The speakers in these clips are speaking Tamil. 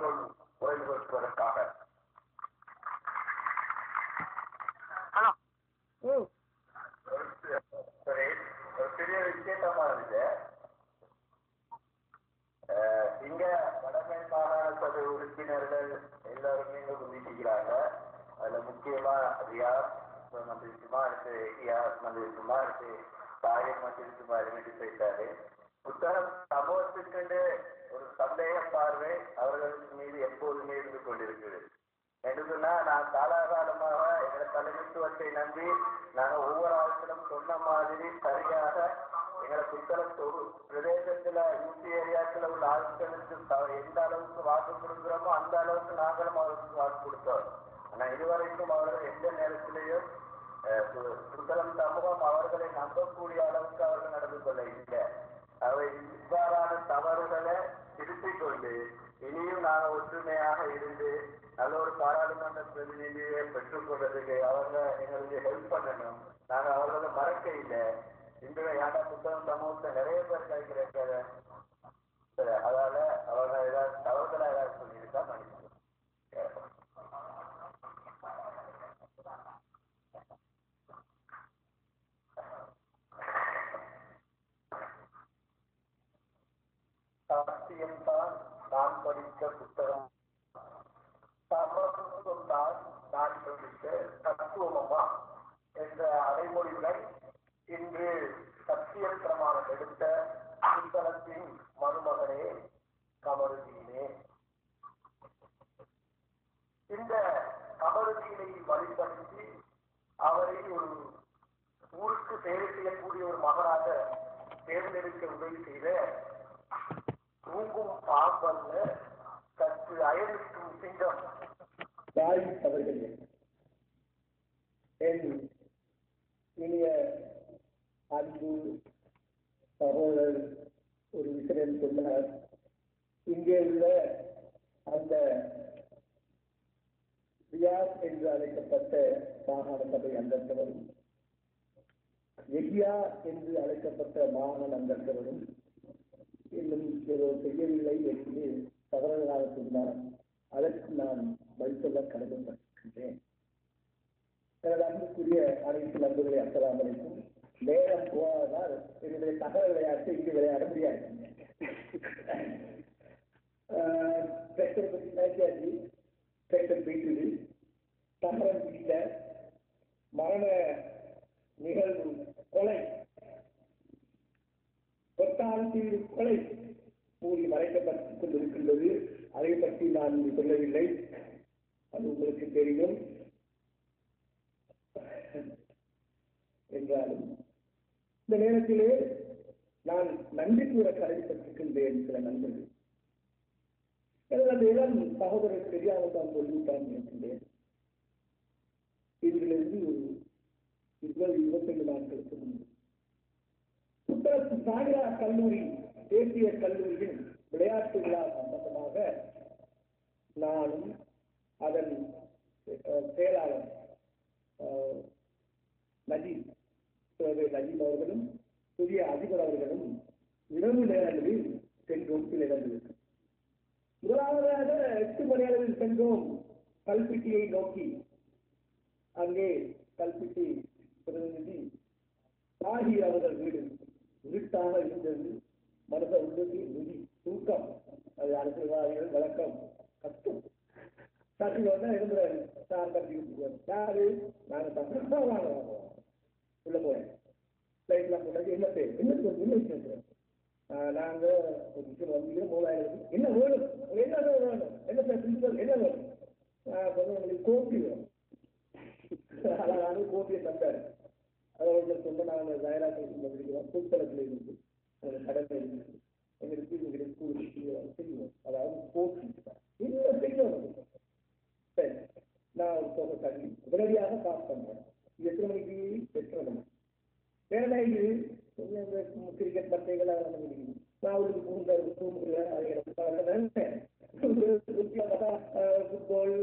தகவல்கள் குறைவதற்காக சரி ஒரு பெரிய விசேஷமா இருக்கு. இங்க வடமேல் மாகாண சபை உறுப்பினர்கள் எல்லாருமே இங்க குதிக்கிறாங்க. அதுல முக்கியமா ரியாஸ் மந்திரிக்குமா அடுத்து இயாஸ் மந்திரிக்குமா அடுத்து தாயர் மந்திரிக்குமா அறிவிட்டு போயிட்டாரு. புத்தகம் சமூகத்துக்கு ஒரு சந்தேக பார்வை அவர்கள் மீது எப்போதுமே இருந்து கொண்டிருக்குது. என்று சொன்னா நான் காலாகாலமாக எங்களை தலைமைத்துவத்தை நம்பி நாங்கள் ஒவ்வொரு ஆட்களும் சொன்ன மாதிரி சரியாக எங்களை புத்தகம் பிரதேசத்துல யூசி ஏரியாக்கள் உள்ள ஆட்களுக்கு எந்த அளவுக்கு வாக்கு கொடுக்கிறோமோ அந்த அளவுக்கு நாங்களும் அவர்களுக்கு வாக்கு கொடுத்தோம். ஆனா இதுவரைக்கும் அவர்கள் எந்த நேரத்திலேயும் புத்தகம் சமூகம் அவர்களை நம்பக்கூடிய அளவுக்கு அவர்கள் நடந்து கொள்ள இல்லை. அவை இவ்வாறான தவறுகளை திருத்திக் கொண்டு இனியும் நாங்கள் ஒற்றுமையாக இருந்து நல்ல ஒரு பாராளுமன்ற பிரதிநிதியை பெற்றுக் கொள்றதுக்கு அவங்க எங்களுக்கு ஹெல்ப் பண்ணணும். நாங்கள் அவர்களை மறக்க இல்லை. இன்றைய யாரா புத்தகம் சமூகத்தை நிறைய பேர் கைக்கிறாங்க. அதால அவங்க ஏதாவது தவறுதலா ஏதாவது சொல்லியிருக்கா மன்னிச்சு. சத்தியம்தான் நான் படித்த புத்தகம், சமத்துவம் தான் நான் படித்த தத்துவமா என்ற அடைமொழிகள் இன்று சத்திய பிரமாணம் எடுத்த புத்தகத்தின் மருமகனே கமருதீனே. இந்த கமருதீனை வழிபடுத்தி அவரை ஒரு ஊருக்கு சேவை செய்யக்கூடிய ஒரு மகனாக தேர்ந்தெடுக்க உதவி செய்த தூங்கும் பாம்பல்ல சற்று அயலிக்கும் சிங்கம் தாயிஸ் அவர்களே, என் இனிய அன்பு சகோதரர் ஒரு விஷயம் சொன்னார். இங்கே உள்ள அந்த ரியாஸ் என்று அழைக்கப்பட்ட மாகாண சபை அங்கத்தவரும் எகியா என்று அழைக்கப்பட்ட மாகாண அங்கத்தவரும் இன்னும் ஏதோ செய்யவில்லை என்று தவறுதலாக சொன்னார். அதற்கு நான் பதில் சொல்ல கடமைப்பட்டிருக்கின்றேன். எனது அன்புக்குரிய அனைத்து நண்பர்களை அஸ்ஸலாமு அலைக்கும். நேரம் போவதால் என்னுடைய தகவல் விளையாட்டு இங்கு விளையாட முடியாது. வீட்டில் தகவல் வீட்ட மரண நிகழ்வு கொலை கொத்தாரத்தில் கொலை கூறி மறைக்கப்பட்டுக் கொண்டிருக்கின்றது. அதை பற்றி நான் சொல்லவில்லை, அது உங்களுக்கு தெரியும். என்றாலும் இந்த நேரத்திலே நான் நன்றி கூற கடமைப்பட்டிருக்கின்றேன் சில நண்பர்கள். எனது அந்த இளம் சகோதரர் தெரியாமல் தான் சொல்லிவிட்டான் இருக்கின்றேன். இதிலிருந்து 20-25 நாட்களுக்கு முன்பு புத்தகத்து சாகிரா கல்லூரி தேசிய கல்லூரியின் விளையாட்டு விழா சம்பந்தமாக நானும் அதன் செயலாளர் நஜீப் அவர்களும் புதிய அதிபர் அவர்களும் இரவு நேரங்களில் சென்றோம். சில இடங்களுக்கு முதலாவதாக 8 மணி அளவில் சென்றோம் கல்பிட்டியை நோக்கி. அங்கே கல்பிட்டி பிரதிநிதி சாஹி அவர்கள் வீடு இருட்டாக இருந்தது. மனத உள்ளது நிதி தூக்கம், அது அரசியல்வாதிகள் வழக்கம் கஷ்டம். சாட்சியோட இருந்தாரு. யாரு நாங்கள் தப்பாக உள்ள போறேன். ஃபிளைட்லாம் போட்டாச்சு. என்ன பேர் என்ன விஷயம்? நாங்க ஒரு விஷயம் வந்து 3000 என்ன வேணும், என்ன வேணும், என்ன சார் பிரின்சிபல் என்ன வேணும்? சொன்ன கோப்பி வேணும். அழகான கோப்பியை தந்தாரு. அதை சொன்ன நாங்கள் தயாராக இருக்கிறோம். புத்தகத்தில் இருந்து கடமை இருந்து எங்களுக்கு செய்வோம். அதாவது கோப்பி என்ன செய்யணும். சரி, நான் ஒரு தொகை தள்ளி உடனடியாக பாஸ் பண்றேன். எத்தனை மணிக்கு? 8:30 மணி. வேலை கிரிக்கெட் பட்டைகள் நான் அவளுக்கு ஃபுட்பால்,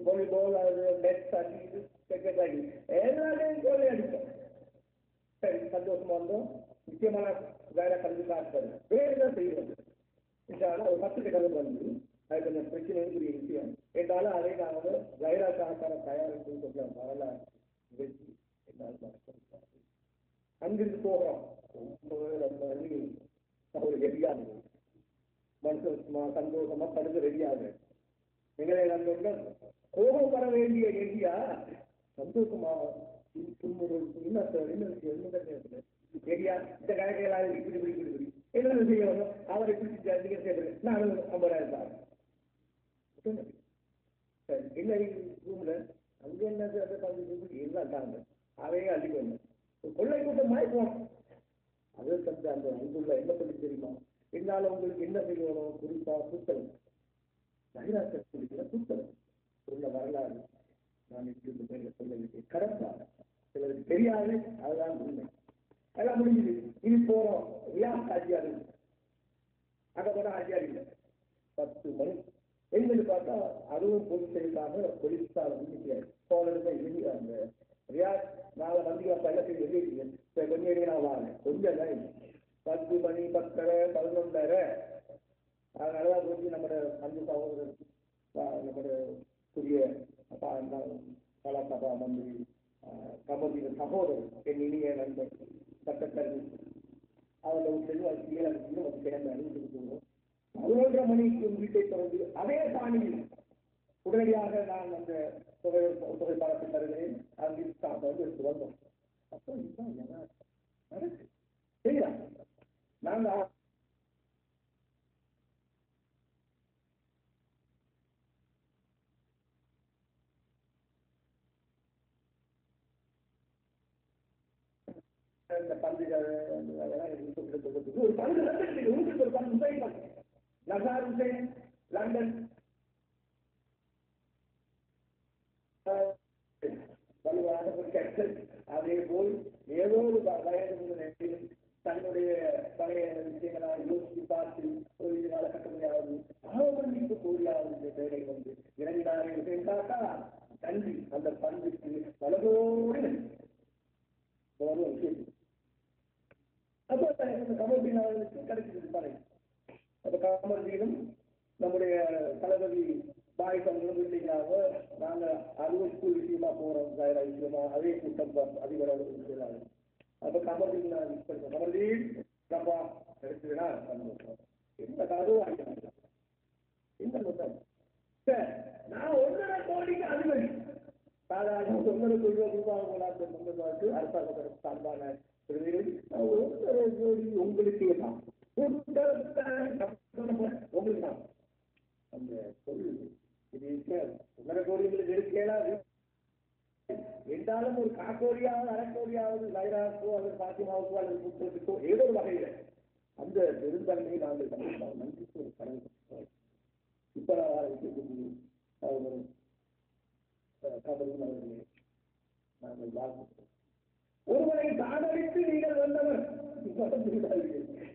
வாலிபால், அது நெட் ஆகி கிரிக்கெட் ஆகி எல்லாத்தையும் கோலை அடிப்பேன். சரி, சந்தோஷமா இருந்தோம். முக்கியமான வேலை கல்வி காட்டுறது வேறு தான் செய்வது. ஒரு 10 கிட்ட வந்து அது கொஞ்சம் பிரச்சனைக்குரிய விஷயம் என்றாலும் அதை நாங்கள் வைராக்கான தயாரிப்பு கொஞ்சம் வரலாறு நிகழ்ச்சி என்னால் அங்கிருந்து போகிறோம் ஒரு ரெடியாக மனுஷமா சந்தோஷமா படுத்து ரெடியாக எங்களை நண்பர்கள் கோபம் வர வேண்டிய ரெடியா சந்தோஷமா ரெடியா இந்த கணக்கையெல்லாம் இப்படி என்ன செய்யணும் அவரை பிடிச்சி நான் 50,000 சரி இல்லை ரூம்ல அங்க என்ன எல்லாம் தாங்க அதையே அள்ளிக்கணும் கொள்ளை கூட்டம் மாதிரி போனோம் அதை தந்து அந்த அங்குள்ள என்ன பண்ணி தெரியுமா என்னால உங்களுக்கு என்ன செய்யணும் குறிப்பா புத்தகம் நகராட்சி புத்தகம் உள்ள வரலாறு நான் இப்படி பேர்ல சொல்ல வேண்டிய கடற்பாடு சிலருக்கு தெரியாது அதுதான் உண்மை எல்லாம் முடிஞ்சது இனி போறோம் ரியாஸ் ஆட்சியார் அங்க போனா ஆட்சியார் இல்லை 10 மணி எங்களுக்கு பார்த்தா அதுவும் போலீஸ் செய்யலாம போலீஸ்கார போனதுக்கு அந்த ரியாஸ் நாளை வந்து பள்ளத்தில் எழுதிட்டீங்க கொஞ்சம் இடையே நான் வாங்க கொஞ்சம் தான் 10 மணி 10:30 11:30 அதனாலதான் கொஞ்சம் நம்ம அஞ்சு சகோதரர் நம்முடைய புதிய கலாசபா மந்திரி கமலின் சகோதரர் என் இனிய நண்பர் சட்டக்கல்வி அவரை வந்து சேர்ந்து அறிவித்துட்டு போகிறோம் 11:30 மணிக்கு வீட்டை தொடர்ந்து அதே பாணியில் உடனடியாக நான் அந்த புகைப்படத்தை தருகிறேன் அங்கிருந்து வந்து எடுத்து வந்தோம் அப்போ இதுதான் நடக்கு சரியா நாங்கள் இந்த பந்துகள் ஒரு பந்து உங்களுக்கு ஒரு பந்து நசார் ஹுசைன் லண்டன் வலுவான ஒரு கற்றல் அதே போல் ஏதோ ஒரு வயது தன்னுடைய பழைய விஷயங்களாக யோசித்து பார்த்து ஒரு இதனால கட்டமையாவது அவமதிப்பு கூறியாவது இந்த வேலை வந்து இறங்கினாரே என்றாக்கா நன்றி அந்த பந்துக்கு வலதோடு விஷயம் அப்போ கமல்தீன் அவர்களுக்கு கிடைச்சது பாருங்க அப்ப கமல்தீனும் நம்முடைய தளபதி பாய் சங்கரும் இல்லைங்களாக நாங்க அறுவை ஸ்கூல் விஷயமா போறோம் விஷயமா அதே கூட்டம் அதிபர் செய்யறாங்க அப்ப கமல்தீன் கமல்தீன் அப்பா கிடைச்சதுன்னா சந்தோஷம் எந்த கதவும் இந்த மொத்தம் நான் 1.5 கோடிக்கு அதிபதி சாதாரண 1.5 கோடி அரசாங்க சார்பான உங்களுக்கு தான் உங்களுக்கு தான் அந்த பொருள் இது 1.5 கோடிகளுக்கு எடுக்கலாது என்றாலும் ஒரு காக்கோடியாவது அரைக்கோடியாவது வைராக்கோ அல்லது பாத்திமாவுக்கோ அல்லது புத்தகத்துக்கோ ஏதோ ஒரு வகையில் அந்த பெருந்தன்மையை நாங்கள் நன்றிக்கு ஒரு கடமை இப்ப கபரும் அவர்களே நாங்கள் வாழ்க்கை ஒருவரை தானடித்து நீங்கள் வந்தவர்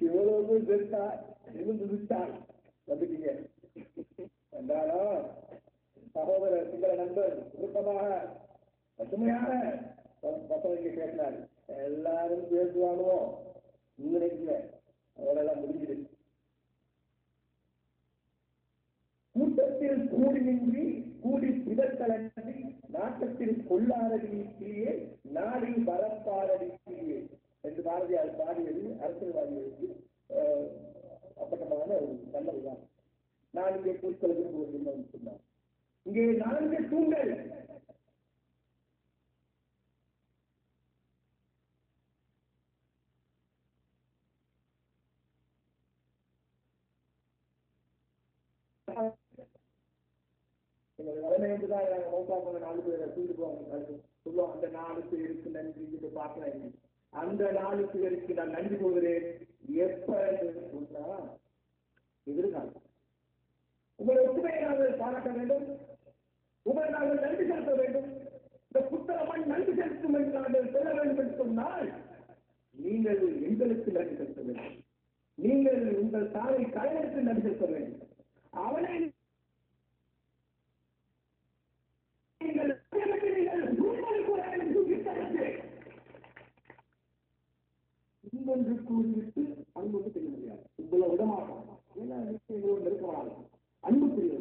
இவ்வளவு செத்தார் இருந்துட்டார் வந்துட்டீங்க என்றாலும் சகோதரர் சிங்கள நண்பர் சுருக்கமாக பசுமையாக பசங்க கேட்கிறார் எல்லாரும் பேசுவானோ நினைக்கல அவரெல்லாம் முடிஞ்சது கூட்டத்தில் கூடி நின்றி கூடி பிதற்றலன்றி நாட்டத்தில் கொள்ளாரடியே நாடி வரப்பாரடியே என்று பாரதியார் பாடியது அரசியல்வாதிகளுக்கு அப்பட்டமான ஒரு நல்ல உதாரணம். நான் இங்கே குறிப்பிட விரும்புவது என்னன்னு சொன்னார், இங்கே 4 தூண்கள் வளமை என்றுதான் மௌசாக்கள் 4 பேரை சொல்லுவோம். அந்த 4 பேருக்கு நன்றி என்று பார்க்கலாம். அந்த 4 பேருக்கு நான் நன்றி போகிறேன் எப்ப சொன்னா எதிர்காலம். உங்களை ஒற்றுமையை நாங்கள் பாராட்ட வேண்டும், உங்களை நாங்கள் நன்றி செலுத்த வேண்டும். இந்த புத்தகமன் நன்றி செலுத்தும் என்று நாங்கள் சொல்ல வேண்டும் என்று சொன்னால் நீங்கள் எங்களுக்கு நன்றி செலுத்த வேண்டும், நீங்கள் உங்கள் தாயை கலைஞருக்கு நன்றி செலுத்த வேண்டும். அவனை இங்கொன்று கூறிவிட்டு அங்கொன்று செய்ய முடியாது. உங்களை விடமாட்டோம், ஏன்னா நெருக்கமாக அன்புக்குரிய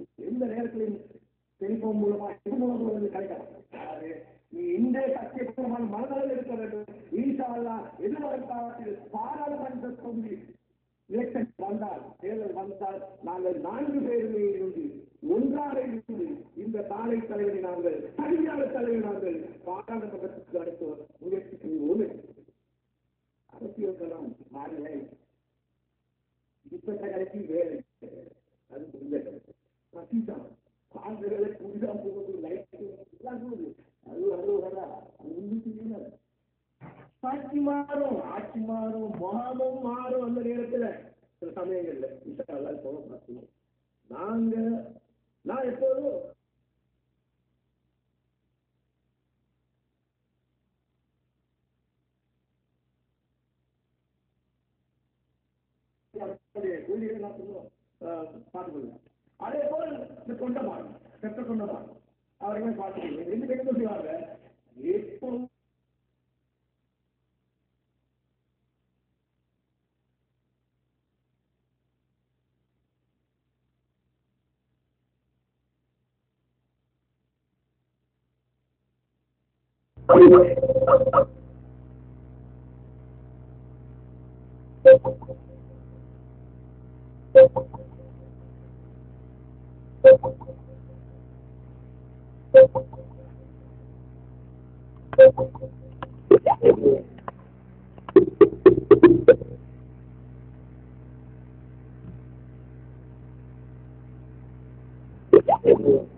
டெலிபோன் மூலமா இது மூலமா வந்து கிடைக்கலாம். நீ இந்த சத்தியபூர்வமான மனதில் இருக்க வேண்டும். ஈசா அல்லாஹ் எதிர்வரும் பாராளுமன்ற தொகுதி எலெக்ஷன் வந்தால், தேர்தல் வந்தால், நாங்கள் 4 பேருமே இருந்து ஒன்றாக இருந்து இந்த தாலை தலைவரை நாங்கள் சரியான தலைவரை நாங்கள் பாராளுமன்றத்துக்கு அனுப்ப முயற்சிக்கும்போது அரசியல் மாறலை. இப்ப கடைசி வேலை அது புரிஞ்சது பசிதான் ஆண்டுகளை புரிதான் போகுது, லைட் எல்லாம் போகுது. அது வரா ஆட்சி மாறும் மாதம் மாறும். அந்த நேரத்துல சில சமயங்கள்ல விஷயம் போக பார்த்தோம். நான் எப்போதும் பார்த்துக்கொள்ள. அதே போல் இந்த கொண்டமான் பெற்ற கொண்டமான் அவருமே பார்த்துக்கொள்ள 2 பேரும் சொல்லுவாங்க. எப்போ Thank you.